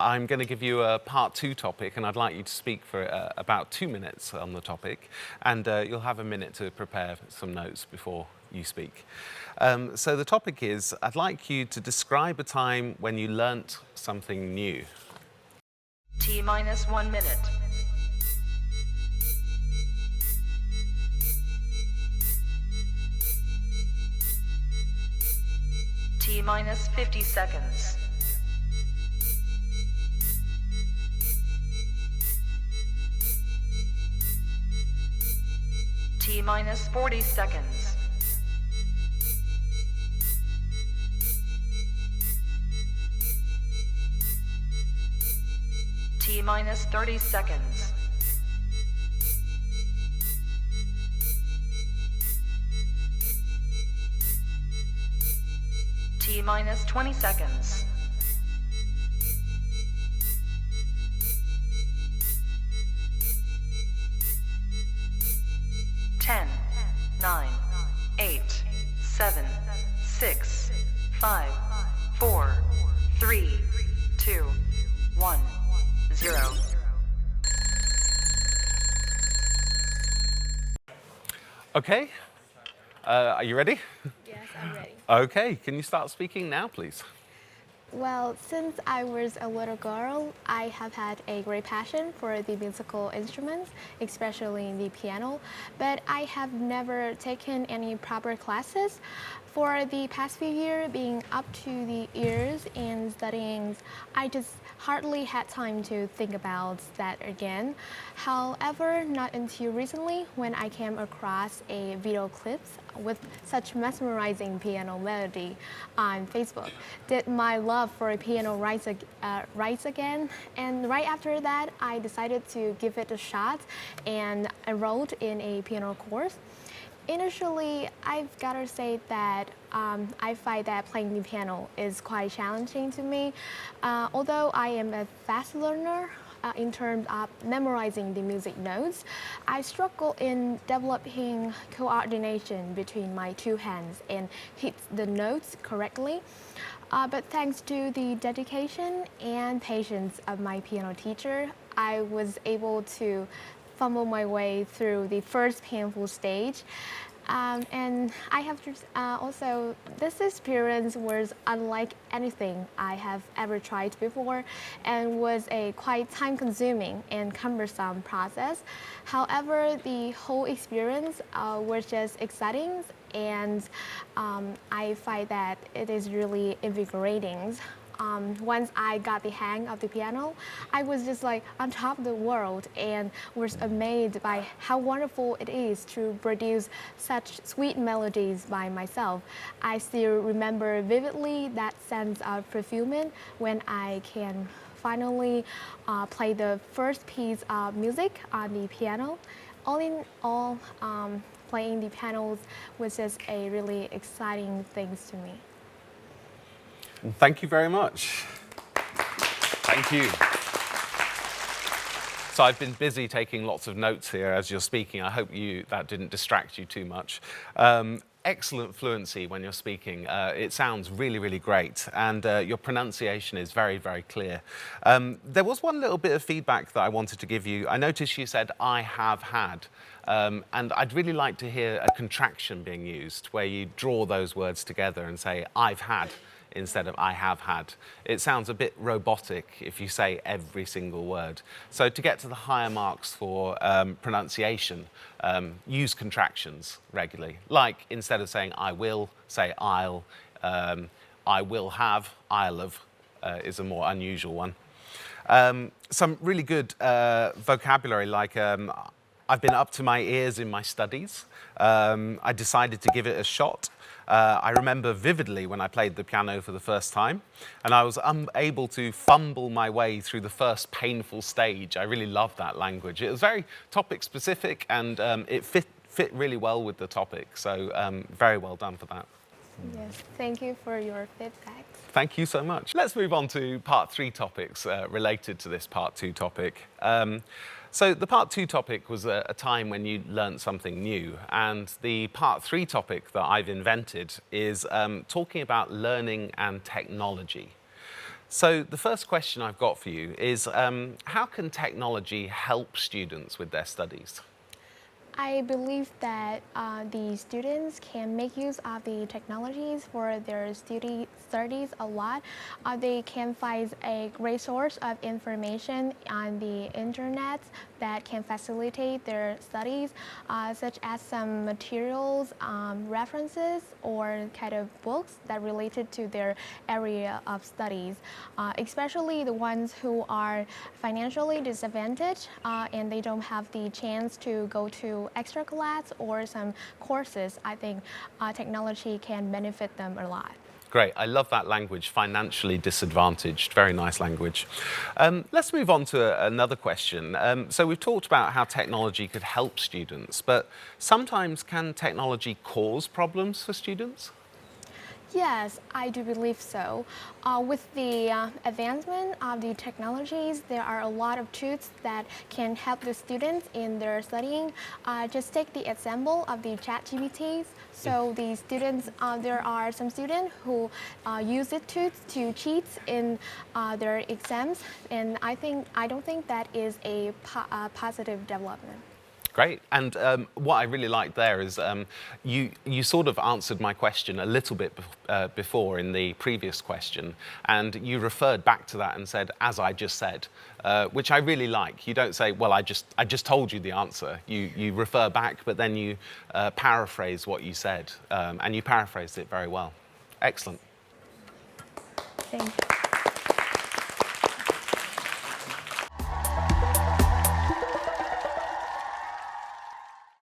I'm going to give you a part 2 topic, and I'd like you to speak for about 2 minutes on the topic, and you'll have a minute to prepare some notes before you speak. So the topic is, I'd like you to describe a time when you learnt something new. T-minus 1 minute. T-minus 50 seconds. T-minus 40 seconds. T-minus 30 seconds. T-minus 20 seconds. Ten, 9, 8, 7, 6, 5, 4, 3, 2, 1, 0. Okay, are you ready? Yes, I'm ready. Okay, can you start speaking now, please? Well, since I was a little girl, I have had a great passion for the musical instruments, especially the piano, but I have never taken any proper classes. For the past few years, being up to the ears in studying, I just hardly had time to think about that again. However, not until recently when I came across a video clip with such mesmerizing piano melody on Facebook did my love for piano rise again. And right after that, I decided to give it a shot and enrolled in a piano course. Initially, I've got to say that I find that playing the piano is quite challenging to me. Although I am a fast learner in terms of memorizing the music notes, I struggle in developing coordination between my two hands and hit the notes correctly. But thanks to the dedication and patience of my piano teacher, I was able to fumble my way through the first painful stage. And I have also, this experience was unlike anything I have ever tried before and was a quite time-consuming and cumbersome process. However, the whole experience was just exciting, and I find that it is really invigorating. Once I got the hang of the piano, I was just like on top of the world and was amazed by how wonderful it is to produce such sweet melodies by myself. I still remember vividly that sense of fulfillment when I can finally play the first piece of music on the piano. All in all, playing the pianos was just a really exciting thing to me. Thank you very much. Thank you. So I've been busy taking lots of notes here as you're speaking. I hope that didn't distract you too much. Excellent fluency when you're speaking. It sounds really, really great, and your pronunciation is very, very clear. There was one little bit of feedback that I wanted to give you. I noticed you said, "I have had," and I'd really like to hear a contraction being used, where you draw those words together and say, "I've had," instead of "I have had." It sounds a bit robotic if you say every single word. So to get to the higher marks for pronunciation, use contractions regularly. Like instead of saying "I will," say "I'll." "I will have," "I'll have" is a more unusual one. Some really good vocabulary, like I've been up to my ears in my studies. I decided to give it a shot. I remember vividly when I played the piano for the first time, and I was unable to fumble my way through the first painful stage. I really loved that language. It was very topic specific, and it fit really well with the topic. So very well done for that. Yes, thank you for your feedback. Thank you so much. Let's move on to part 3 topics related to this part 2 topic. So the part 2 topic was a time when you learnt something new, and the part 3 topic that I've invented is talking about learning and technology. So the first question I've got for you is, how can technology help students with their studies? I believe that the students can make use of the technologies for their studies a lot. They can find a great source of information on the internet that can facilitate their studies, such as some materials, references, or kind of books that related to their area of studies, especially the ones who are financially disadvantaged and they don't have the chance to go to extra class or some courses. I think technology can benefit them a lot. Great, I love that language, financially disadvantaged, very nice language. Let's move on to another question. So we've talked about how technology could help students, but sometimes can technology cause problems for students? Yes, I do believe so. With the advancement of the technologies, there are a lot of tools that can help the students in their studying. Just take the example of the ChatGPTs. So the students, there are some students who use it to cheat in their exams, and I don't think that is a positive development. Great. And what I really liked there is you sort of answered my question a little bit before in the previous question, and you referred back to that and said, as I just said, which I really like. You don't say, well, I just told you the answer. You refer back, but then you paraphrase what you said, and you paraphrased it very well. Excellent. Thank you.